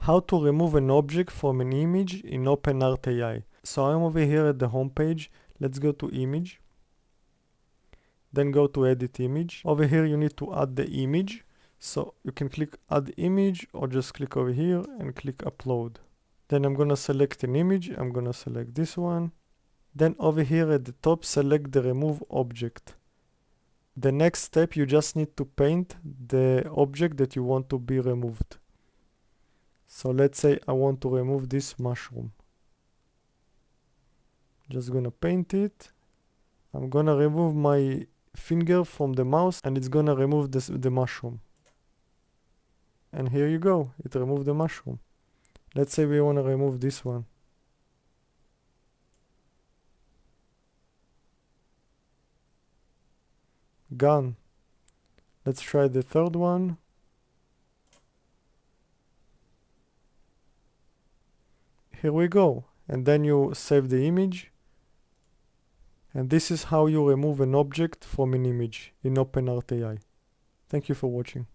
How to remove an object from an image in OpenArt AI. So I'm over here at the home page. Let's go to image. Then go to edit image. Over here you need to add the image. So you can click add image or just click over here and click upload. Then I'm gonna select an image. I'm gonna select this one. Then over here at the top, select the remove object. The next step, you just need to paint the object that you want to be removed. So let's say I want to remove this mushroom. Just gonna paint it. I'm gonna remove my finger from the mouse and it's gonna remove the mushroom. And here you go, it removed the mushroom. Let's say we wanna remove this one. Gone. Let's try the third one. Here we go. And then you save the image. And this is how you remove an object from an image in OpenArt AI. Thank you for watching.